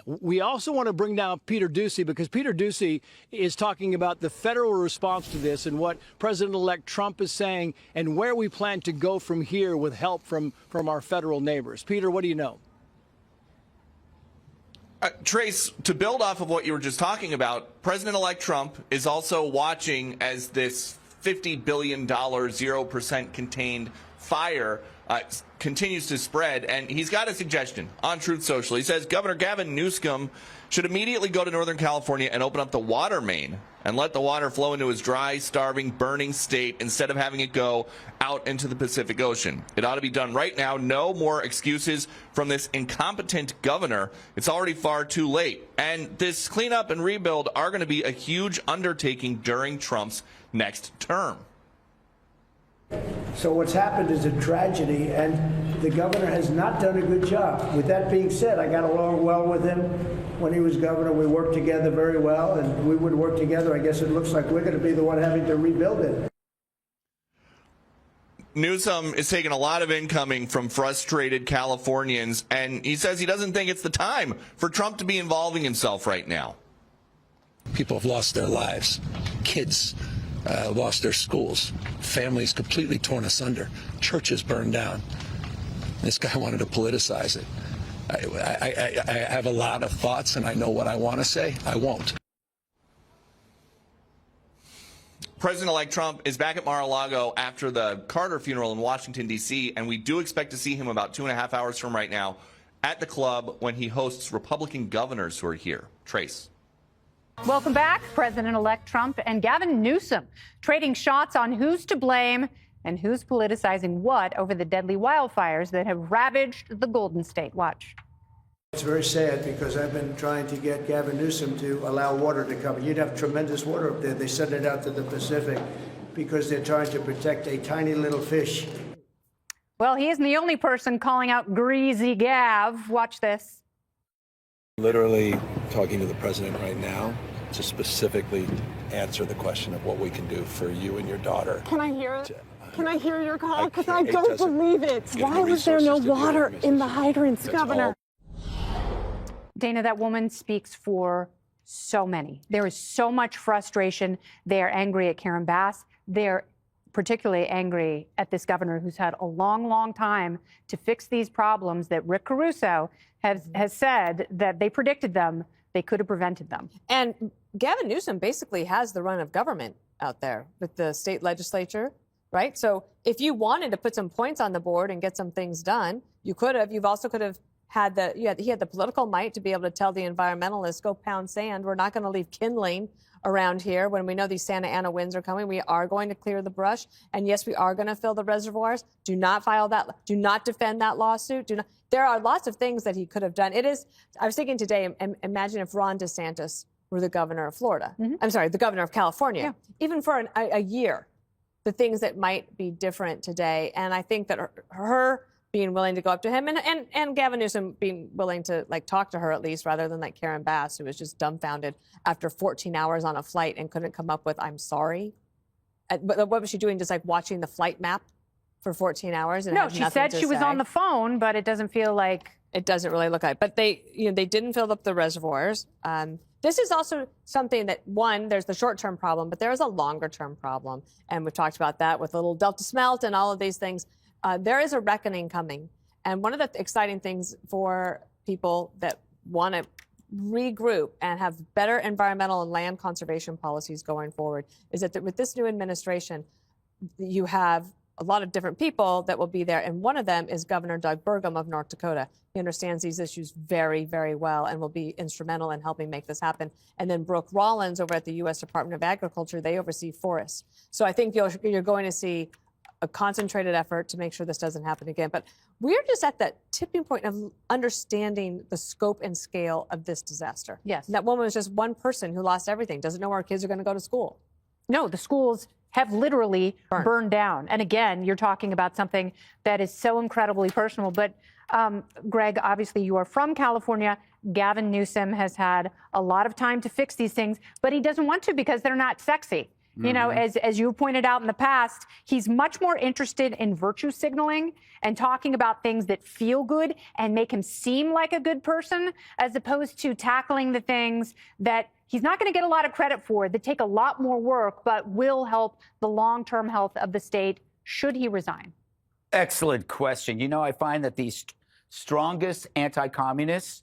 We also want to bring down Peter Doocy because Peter Doocy is talking about the federal response to this and what President-elect Trump is saying and where we plan to go from here with help from our federal neighbors. Peter, what do you know? Trace, to build off of what you were just talking about, President-elect Trump is also watching as this $50 billion 0% contained fire continues to spread, and he's got a suggestion on Truth Social. He says Governor Gavin Newsom should immediately go to Northern California and open up the water main and let the water flow into his dry, starving, burning state instead of having it go out into the Pacific Ocean. It ought to be done right now. No more excuses from this incompetent governor. It's already far too late. And this cleanup and rebuild are going to be a huge undertaking during Trump's next term. So what's happened is a tragedy, and the governor has not done a good job. With that being said, I got along well with him when he was governor. We worked together very well, and we would work together. I guess it looks like we're going to be the one having to rebuild it. Newsom is taking a lot of incoming from frustrated Californians, and he says he doesn't think it's the time for Trump to be involving himself right now. People have lost their lives. Kids lost their schools, families completely torn asunder, churches burned down. This guy wanted to politicize it. I have a lot of thoughts, and I know what I want to say. I won't. President-elect Trump is back at Mar-a-Lago after the Carter funeral in Washington, D.C., and we do expect to see him about 2.5 hours from right now at the club when he hosts Republican governors who are here. Trace. Welcome back. President-elect Trump and Gavin Newsom trading shots on who's to blame and who's politicizing what over the deadly wildfires that have ravaged the Golden State. Watch. It's very sad because I've been trying to get Gavin Newsom to allow water to come. You'd have tremendous water up there. They send it out to the Pacific because they're trying to protect a tiny little fish. Well, he isn't the only person calling out Greasy Gav. Watch this. Literally talking to the president right now to specifically answer the question of what we can do for you and your daughter. Can I hear it? Can I hear your call? Because I don't believe it. Why was there no water in the hydrants, Governor? Dana, that woman speaks for so many. There is so much frustration. They are angry at Karen Bass. They're particularly angry at this governor who's had a long, long time to fix these problems that Rick Caruso has said that they predicted them. They could have prevented them. And Gavin Newsom basically has the run of government out there with the state legislature, right? So if you wanted to put some points on the board and get some things done, you could have. You've also could have had he had the political might to be able to tell the environmentalists, go pound sand. We're not going to leave kindling around here when we know these Santa Ana winds are coming. We are going to clear the brush. And yes, we are going to fill the reservoirs. Do not file that. Do not defend that lawsuit. Do not. There are lots of things that he could have done. It is. I was thinking today, imagine if Ron DeSantis were the governor of Florida. I'm sorry, the governor of California. Yeah. Even for a year, the things that might be different today. And I think that her being willing to go up to him and Gavin Newsom being willing to talk to her at least rather than Karen Bass, who was just dumbfounded after 14 hours on a flight and couldn't come up with, I'm sorry. But what was she doing? Just watching the flight map for 14 hours? And no, she said she was on the phone, but it doesn't feel like. It doesn't really look like. But they didn't fill up the reservoirs. This is also something that, one, there's the short-term problem, but there is a longer-term problem. And we've talked about that with little Delta Smelt and all of these things. There is a reckoning coming. And one of the exciting things for people that want to regroup and have better environmental and land conservation policies going forward is that with this new administration, you have a lot of different people that will be there. And one of them is Governor Doug Burgum of North Dakota. He understands these issues very, very well and will be instrumental in helping make this happen. And then Brooke Rollins over at the U.S. Department of Agriculture, they oversee forests. So I think you're going to see a concentrated effort to make sure this doesn't happen again. But we're just at that tipping point of understanding the scope and scale of this disaster. Yes. And that woman was just one person who lost everything, doesn't know where her kids are going to go to school. No, the schools have literally burned down. And again, you're talking about something that is so incredibly personal. But Greg, obviously you are from California. Gavin Newsom has had a lot of time to fix these things, but he doesn't want to because they're not sexy. You know, as you pointed out in the past, he's much more interested in virtue signaling and talking about things that feel good and make him seem like a good person, as opposed to tackling the things that he's not going to get a lot of credit for, that take a lot more work, but will help the long-term health of the state should he resign. Excellent question. You know, I find that these strongest anti-communists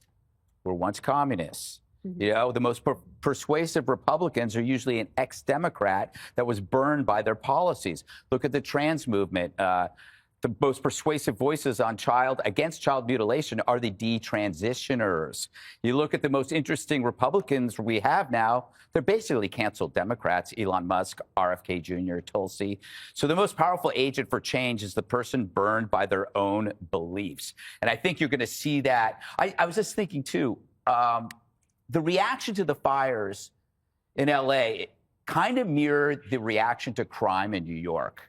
were once communists. You know, the most persuasive Republicans are usually an ex-Democrat that was burned by their policies. Look at the trans movement. The most persuasive voices on against child mutilation are the detransitioners. You look at the most interesting Republicans we have now, they're basically canceled Democrats, Elon Musk, RFK Jr., Tulsi. So the most powerful agent for change is the person burned by their own beliefs. And I think you're going to see that. I was just thinking, too, the reaction to the fires in L.A. kind of mirrored the reaction to crime in New York.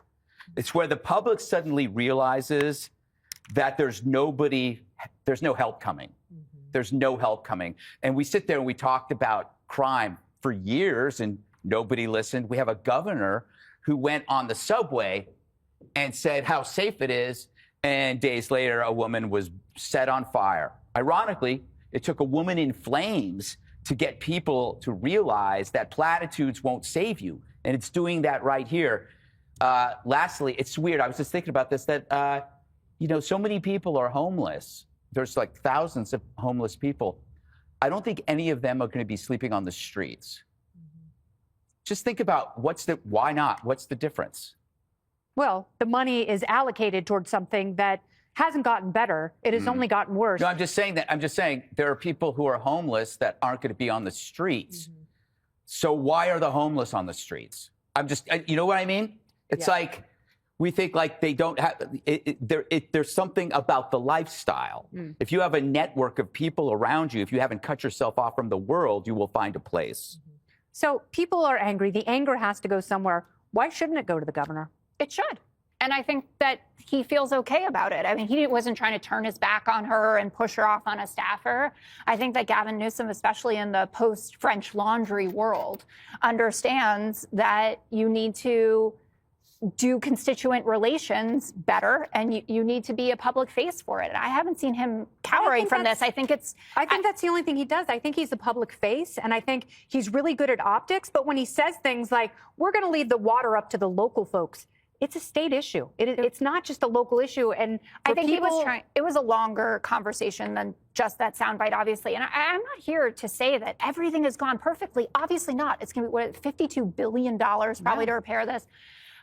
It's where the public suddenly realizes that there's no help coming. There's no help coming. And we sit there and we talked about crime for years and nobody listened. We have a governor who went on the subway and said how safe it is. And days later, a woman was set on fire. Ironically, it took a woman in flames to get people to realize that platitudes won't save you. And it's doing that right here. Lastly, it's weird. I was just thinking about this, that, you know, so many people are homeless. There's like thousands of homeless people. I don't think any of them are going to be sleeping on the streets. Just think about why not? What's the difference? Well, the money is allocated towards something that hasn't gotten better. It has only gotten worse. No, I'm just saying there are people who are homeless that aren't going to be on the streets. So why are the homeless on the streets? You know what I mean? It's like we think like they don't have there's something about the lifestyle. If you have a network of people around you, if you haven't cut yourself off from the world, you will find a place. So people are angry. The anger has to go somewhere. Why shouldn't it go to the governor? It should. And I think that he feels okay about it. I mean, he wasn't trying to turn his back on her and push her off on a staffer. I think that Gavin Newsom, especially in the post-French Laundry world, understands that you need to do constituent relations better, and you need to be a public face for it. And I haven't seen him cowering from this. I think that's the only thing he does. I think he's a public face, and I think he's really good at optics. But when he says things like, we're going to leave the water up to the local folks, it's a state issue. It's not just a local issue. And I think he was trying. It was a longer conversation than just that soundbite, obviously. And I'm not here to say that everything has gone perfectly. Obviously not. It's going to be $52 billion probably to repair this.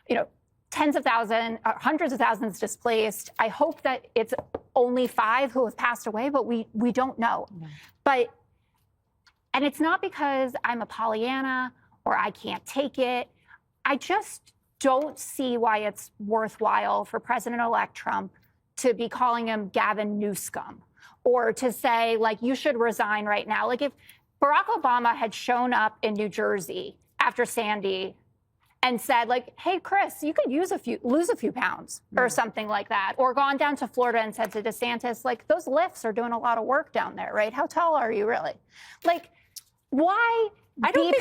You know, tens of thousands, hundreds of thousands displaced. I hope that it's only 5 who have passed away, but we don't know. And it's not because I'm a Pollyanna or I can't take it. I just don't see why it's worthwhile for President-elect Trump to be calling him Gavin Newsom, or to say, like, you should resign right now. Like, if Barack Obama had shown up in New Jersey after Sandy and said, like, hey, Chris, you could lose a few pounds or something like that, or gone down to Florida and said to DeSantis, like, those lifts are doing a lot of work down there, right? How tall are you really? Like, why I don't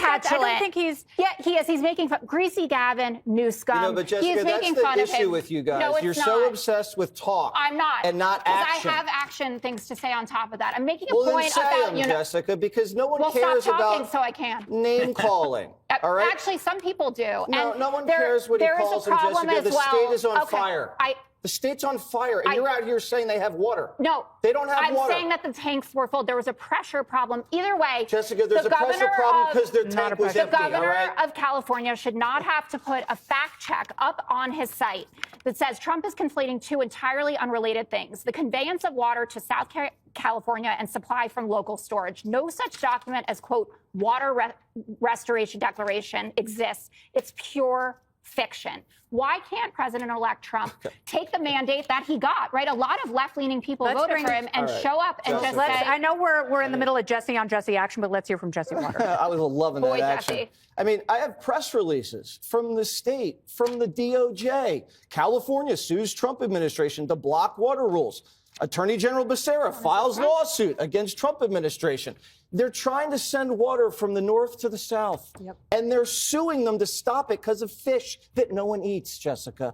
think he's. Yeah, he is. He's making fun. Greasy Gavin Newsom. You know, but Jessica, that's the issue with you guys. No, You're so obsessed with talk. I'm not. And not action. I have action things to say on top of that. I'm making a point then say about them, Jessica, because no one cares stop talking about so I can. Name calling. All right. Actually, some people do. No, no one cares what he calls them, Jessica. The state is on fire. The state's on fire, and you're out here saying they have water. No. They don't have water. I'm saying that the tanks were full. There was a pressure problem. Either way, Jessica, there's a pressure problem because their tank was empty. The governor of California should not have to put a fact check up on his site that says Trump is conflating 2 entirely unrelated things: the conveyance of water to South California and supply from local storage. No such document as, quote, water restoration declaration exists. It's pure fiction. Why can't President-elect Trump take the mandate that he got, right? A lot of left-leaning people voted for him and show up and just say... I know we're in the middle of Jesse on Jesse action, but let's hear from Jesse Water. I was loving that action. Jesse. I mean, I have press releases from the state, from the DOJ. California sues Trump administration to block water rules. Attorney General Becerra files lawsuit against Trump administration. They're trying to send water from the north to the south, and they're suing them to stop it because of fish that no one eats, Jessica.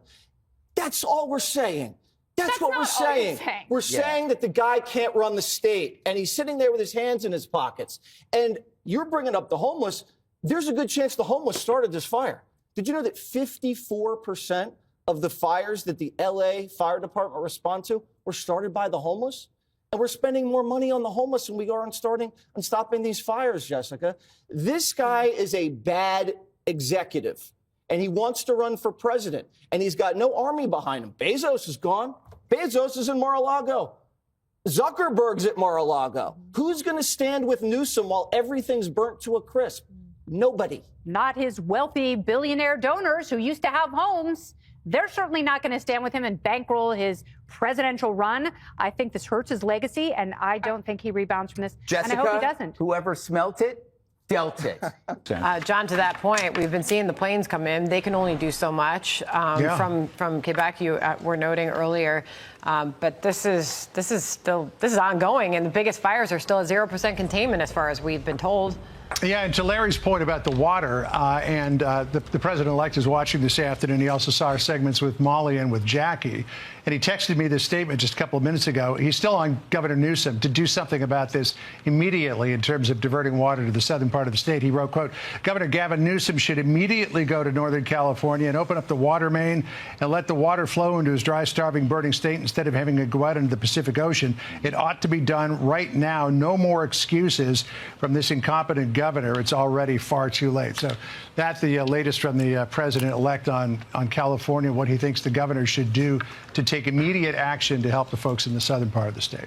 That's all we're saying. That's what we're saying. We're saying that the guy can't run the state, and he's sitting there with his hands in his pockets. And you're bringing up the homeless. There's a good chance the homeless started this fire. Did you know that 54% of the fires that the LA Fire Department respond to were started by the homeless? And we're spending more money on the homeless than we are on stopping these fires, Jessica. This guy is a bad executive, and he wants to run for president, and he's got no army behind him. Bezos is gone. Bezos is in Mar-a-Lago. Zuckerberg's at Mar-a-Lago. Who's going to stand with Newsom while everything's burnt to a crisp? Nobody. Not his wealthy billionaire donors who used to have homes. They're certainly not going to stand with him and bankroll his presidential run. I think this hurts his legacy, and I don't think he rebounds from this. Jessica, and I hope he doesn't. Whoever smelt it, dealt it. John, to that point, we've been seeing the planes come in. They can only do so much from Quebec. You were noting earlier, but this is ongoing, and the biggest fires are still at 0% containment, as far as we've been told. Yeah, and to Larry's point about the water, the president-elect is watching this afternoon. He also saw our segments with Molly and with Jackie, and he texted me this statement just a couple of minutes ago. He's still on Governor Newsom to do something about this immediately in terms of diverting water to the southern part of the state. He wrote, quote, Governor Gavin Newsom should immediately go to Northern California and open up the water main and let the water flow into his dry, starving, burning state instead of having it go out into the Pacific Ocean. It ought to be done right now. No more excuses from this incompetent governor. It's already far too late. So that's the latest from the president-elect on California, what he thinks the governor should do to take immediate action to help the folks in the southern part of the state.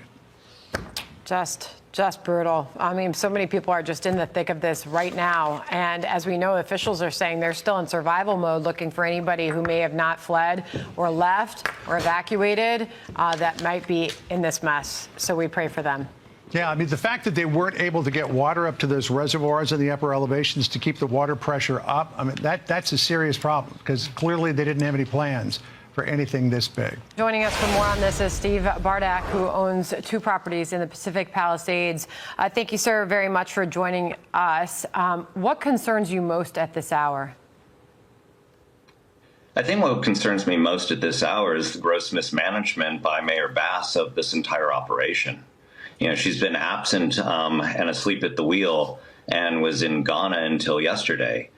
Just brutal. I mean, so many people are just in the thick of this right now. And as we know, officials are saying they're still in survival mode, looking for anybody who may have not fled or left or evacuated that might be in this mess. So we pray for them. Yeah, I mean, the fact that they weren't able to get water up to those reservoirs in the upper elevations to keep the water pressure up, I mean, that's a serious problem because clearly they didn't have any plans for anything this big. Joining us for more on this is Steve Bardak, who owns 2 properties in the Pacific Palisades. Thank you, sir, very much for joining us. What concerns you most at this hour? I think what concerns me most at this hour is the gross mismanagement by Mayor Bass of this entire operation. You know, she's been absent and asleep at the wheel and was in Ghana until yesterday.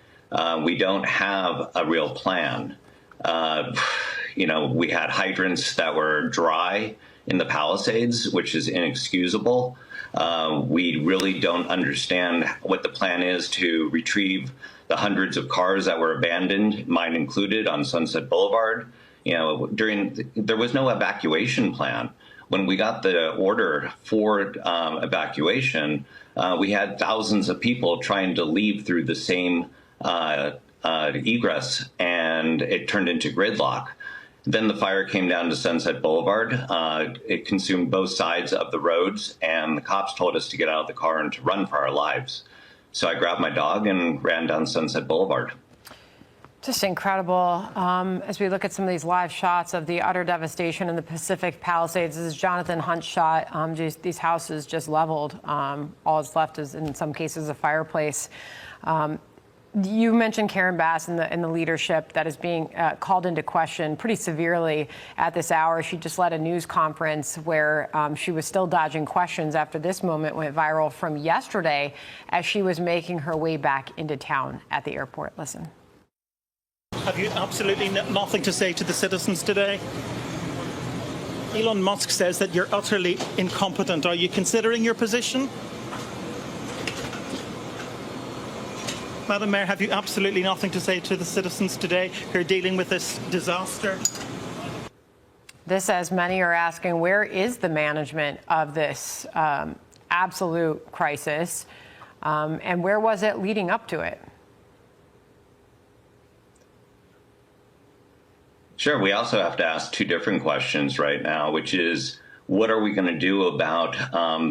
We don't have a real plan. You know, we had hydrants that were dry in the Palisades, which is inexcusable. We really don't understand what the plan is to retrieve the hundreds of cars that were abandoned, mine included, on Sunset Boulevard. You know, there was no evacuation plan. When we got the order for evacuation, we had thousands of people trying to leave through the same egress, and it turned into gridlock. Then the fire came down to Sunset Boulevard. It consumed both sides of the roads, and the cops told us to get out of the car and to run for our lives. So I grabbed my dog and ran down Sunset Boulevard. Just incredible. As we look at some of these live shots of the utter devastation in the Pacific Palisades, this is Jonathan Hunt's shot. These houses just leveled. All that's left is, in some cases, a fireplace. You mentioned Karen Bass and the leadership that is being called into question pretty severely at this hour. She just led a news conference where she was still dodging questions after this moment went viral from yesterday as she was making her way back into town at the airport. Listen. Have you absolutely nothing to say to the citizens today? Elon Musk says that you're utterly incompetent. Are you considering your position? Madam Mayor, have you absolutely nothing to say to the citizens today who are dealing with this disaster? This, as many are asking, where is the management of this absolute crisis? And where was it leading up to it? Sure. We also have to ask 2 different questions right now, which is, what are we going to do about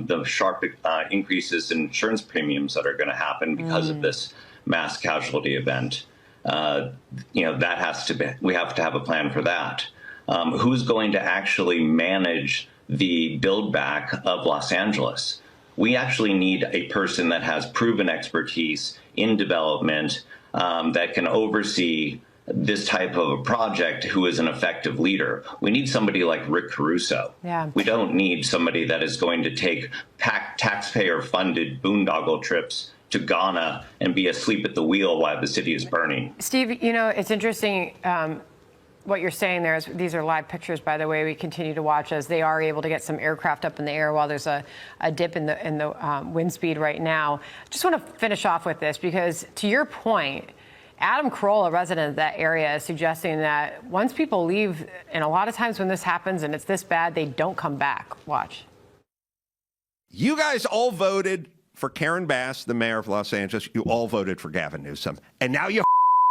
the sharp increases in insurance premiums that are going to happen because of this mass casualty event? You know, that has to be, we have to have a plan for that. Who's going to actually manage the build back of Los Angeles. We actually need a person that has proven expertise in development, that can oversee this type of a project, who is an effective leader. We need somebody like Rick Caruso. Yeah. We don't need somebody that is going to take taxpayer-funded boondoggle trips to Ghana and be asleep at the wheel while the city is burning. Steve, you know, it's interesting what you're saying there. These are live pictures, by the way. We continue to watch as they are able to get some aircraft up in the air while there's a dip in the wind speed right now. Just want to finish off with this because, to your point, Adam Kroll, a resident of that area, is suggesting that once people leave, and a lot of times when this happens and it's this bad, they don't come back. Watch. You guys all voted for Karen Bass, the mayor of Los Angeles. You all voted for Gavin Newsom. And now you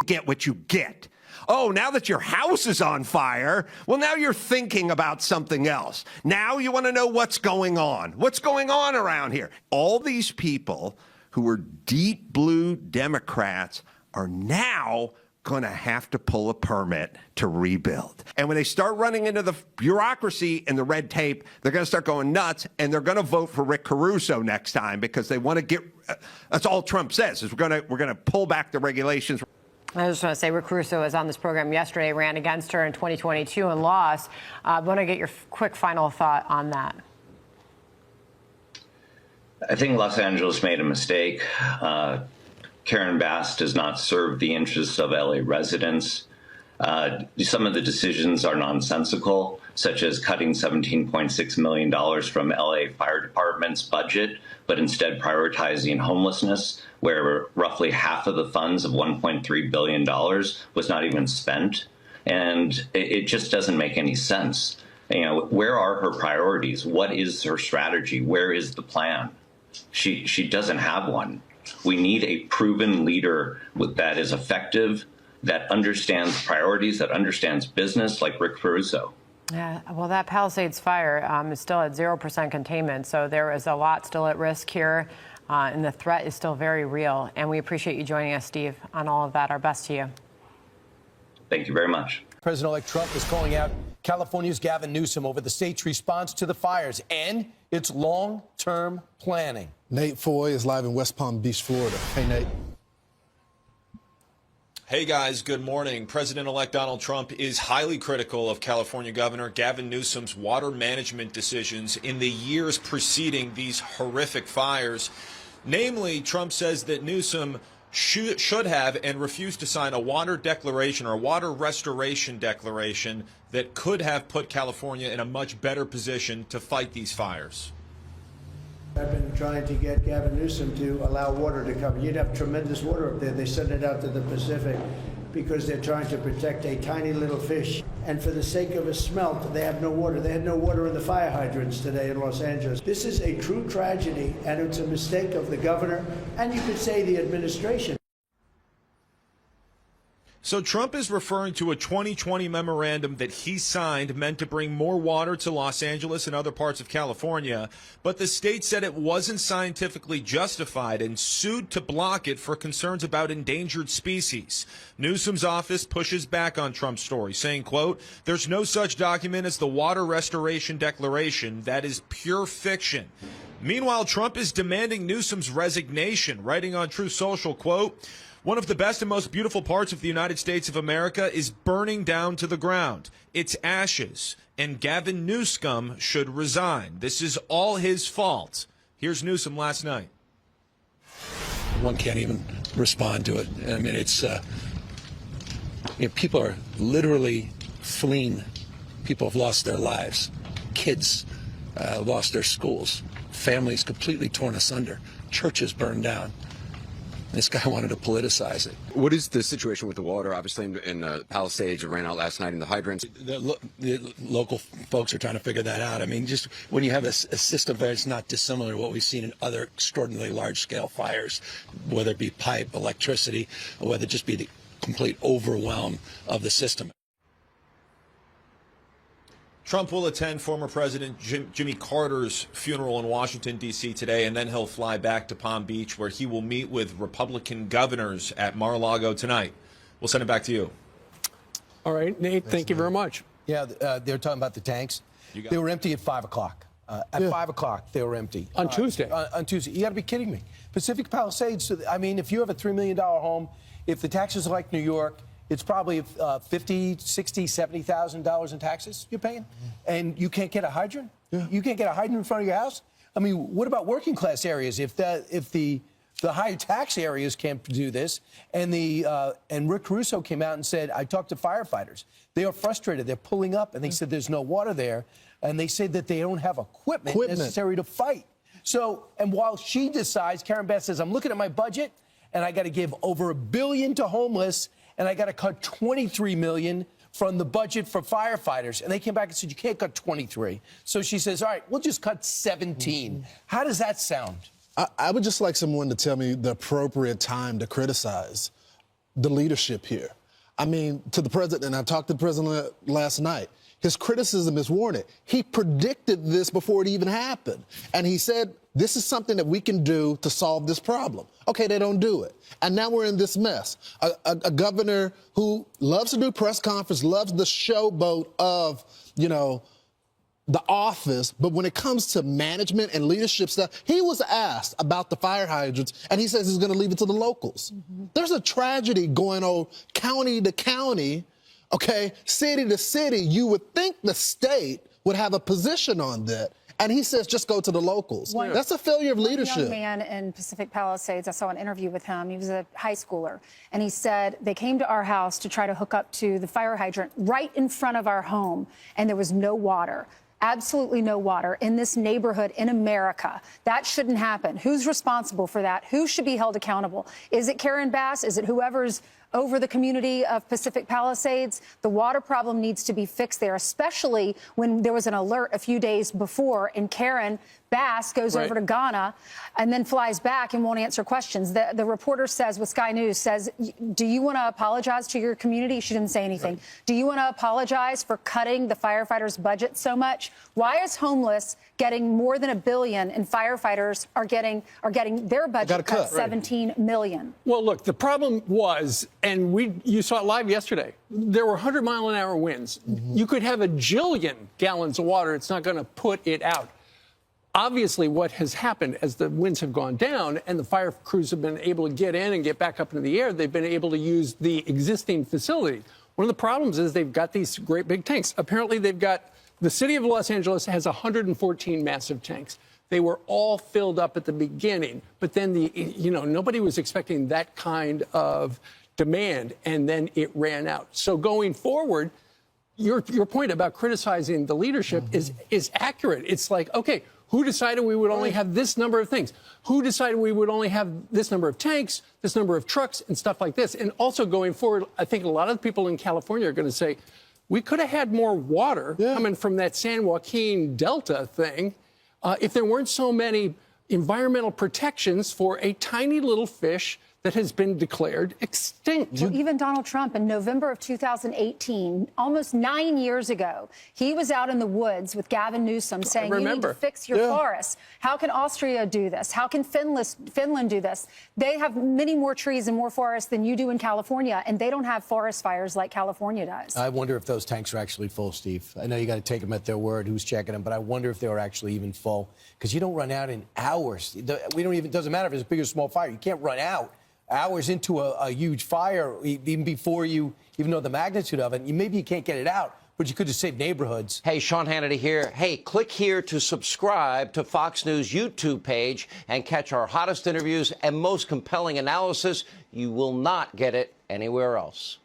get what you get. Oh, now that your house is on fire, well, now you're thinking about something else. Now you want to know what's going on. What's going on around here? All these people who were deep blue Democrats are now going to have to pull a permit to rebuild. And when they start running into the bureaucracy and the red tape, they're going to start going nuts, and they're going to vote for Rick Caruso next time because they want to get, that's all Trump says, is we're going to pull back the regulations. I just want to say Rick Caruso was on this program yesterday, ran against her in 2022 and lost. I want to get your quick final thought on that. I think Los Angeles made a mistake. Karen Bass does not serve the interests of LA residents. Some of the decisions are nonsensical, such as cutting $17.6 million from LA Fire Department's budget, but instead prioritizing homelessness, where roughly half of the funds of $1.3 billion was not even spent. And it just doesn't make any sense. You know, where are her priorities? What is her strategy? Where is the plan? She doesn't have one. We need a proven leader that is effective, that understands priorities, that understands business, like Rick Caruso. Yeah, well, that Palisades fire is still at 0% containment, so there is a lot still at risk here, and the threat is still very real. And we appreciate you joining us, Steve, on all of that. Our best to you. Thank you very much. President-elect Trump is calling out California's Gavin Newsom over the state's response to the fires and its long-term planning. Nate Foy is live in West Palm Beach, Florida. Hey, Nate. Hey, guys. Good morning. President-elect Donald Trump is highly critical of California Governor Gavin Newsom's water management decisions in the years preceding these horrific fires. Namely, Trump says that Newsom should have and refused to sign a water declaration or a water restoration declaration that could have put California in a much better position to fight these fires. I've been trying to get Gavin Newsom to allow water to come. You'd have tremendous water up there. They send it out to the Pacific because they're trying to protect a tiny little fish. And for the sake of a smelt, they have no water. They had no water in the fire hydrants today in Los Angeles. This is a true tragedy, and it's a mistake of the governor, and you could say the administration. So Trump is referring to a 2020 memorandum that he signed meant to bring more water to Los Angeles and other parts of California, but the state said it wasn't scientifically justified and sued to block it for concerns about endangered species. Newsom's office pushes back on Trump's story, saying, quote, "There's no such document as the Water Restoration Declaration. That is pure fiction." Meanwhile, Trump is demanding Newsom's resignation, writing on Truth Social, quote, "One of the best and most beautiful parts of the United States of America is burning down to the ground. It's ashes, and Gavin Newsom should resign. This is all his fault." Here's Newsom last night. One can't even respond to it. I mean, it's people are literally fleeing. People have lost their lives. Kids lost their schools. Families completely torn asunder. Churches burned down. This guy wanted to politicize it. What is the situation with the water? Obviously, in Palisades, it ran out last night in the hydrants. The local folks are trying to figure that out. I mean, just when you have a system that's not dissimilar to what we've seen in other extraordinarily large-scale fires, whether it be pipe, electricity, or whether it just be the complete overwhelm of the system. Trump will attend former President Jimmy Carter's funeral in Washington, D.C. today, and then he'll fly back to Palm Beach, where he will meet with Republican governors at Mar-a-Lago tonight. We'll send it back to you. All right, Nate, thank you very much. Yeah, they're talking about the tanks. They were empty at 5 o'clock. At 5 o'clock, they were empty. On Tuesday? On Tuesday. You got to be kidding me. Pacific Palisades, I mean, if you have a $3 million home, if the taxes are like New York, it's probably $50,000, $60,000, $70,000 in taxes you're paying. And you can't get a hydrant? Yeah. You can't get a hydrant in front of your house? I mean, what about working class areas? If the high tax areas can't do this, and Rick Caruso came out and said, I talked to firefighters. They are frustrated. They're pulling up, and they said there's no water there, and they said that they don't have equipment necessary to fight. So, and while she decides, Karen Bass says, I'm looking at my budget, and I got to give over $1 billion to homeless, and I got to cut $23 million from the budget for firefighters. And they came back and said, you can't cut 23. So she says, all right, we'll just cut 17. How does that sound? I would just like someone to tell me the appropriate time to criticize the leadership here. I mean, to the president, and I talked to the president last night, his criticism is warranted. He predicted this before it even happened. And he said, this is something that we can do to solve this problem. Okay, they don't do it. And now we're in this mess. A governor who loves to do press conference, loves the showboat of, you know, the office, but when it comes to management and leadership stuff, he was asked about the fire hydrants, and he says he's going to leave it to the locals. There's a tragedy going on county to county, okay, city to city. You would think the state would have a position on that. And he says, just go to the locals. That's a failure of leadership. One young man in Pacific Palisades, I saw an interview with him. He was a high schooler. And he said they came to our house to try to hook up to the fire hydrant right in front of our home, and there was no water. Absolutely no water in this neighborhood in America. That shouldn't happen. Who's responsible for that? Who should be held accountable? Is it Karen Bass? Is it whoever's over the community of Pacific Palisades? The water problem needs to be fixed there, especially when there was an alert a few days before and Karen Bass goes over to Ghana and then flies back and won't answer questions. The reporter says, with Sky News, says, do you want to apologize to your community? She didn't say anything. Do you want to apologize for cutting the firefighters' budget so much? Why is homeless getting more than $1 billion and firefighters are getting their budget cut $17 million? Well, look, the problem was, and you saw it live yesterday, there were 100-mile-an-hour winds. You could have 1 jillion gallons of water. It's not going to put it out. Obviously, what has happened as the winds have gone down and the fire crews have been able to get in and get back up into the air, they've been able to use the existing facility. One of the problems is they've got these great big tanks. Apparently, the city of Los Angeles has 114 massive tanks. They were all filled up at the beginning, but then nobody was expecting that kind of demand, and then it ran out. So going forward, your point about criticizing the leadership is accurate. It's like, okay, who decided we would only have this number of things? Who decided we would only have this number of tanks, this number of trucks, and stuff like this? And also going forward, I think a lot of the people in California are going to say, we could have had more water coming from that San Joaquin Delta thing if there weren't so many environmental protections for a tiny little fish that has been declared extinct. Well, even Donald Trump in November of 2018, almost 9 years ago, he was out in the woods with Gavin Newsom saying, you need to fix your forests. How can Austria do this? How can Finland do this? They have many more trees and more forests than you do in California, and they don't have forest fires like California does. I wonder if those tanks are actually full, Steve. I know you got to take them at their word, who's checking them, but I wonder if they were actually even full, because you don't run out in hours. It doesn't matter if it's a big or small fire. You can't run out hours into a huge fire, even before you even know the magnitude of it. Maybe you can't get it out, but you could just save neighborhoods. Hey, Sean Hannity here. Hey, click here to subscribe to Fox News YouTube page and catch our hottest interviews and most compelling analysis. You will not get it anywhere else.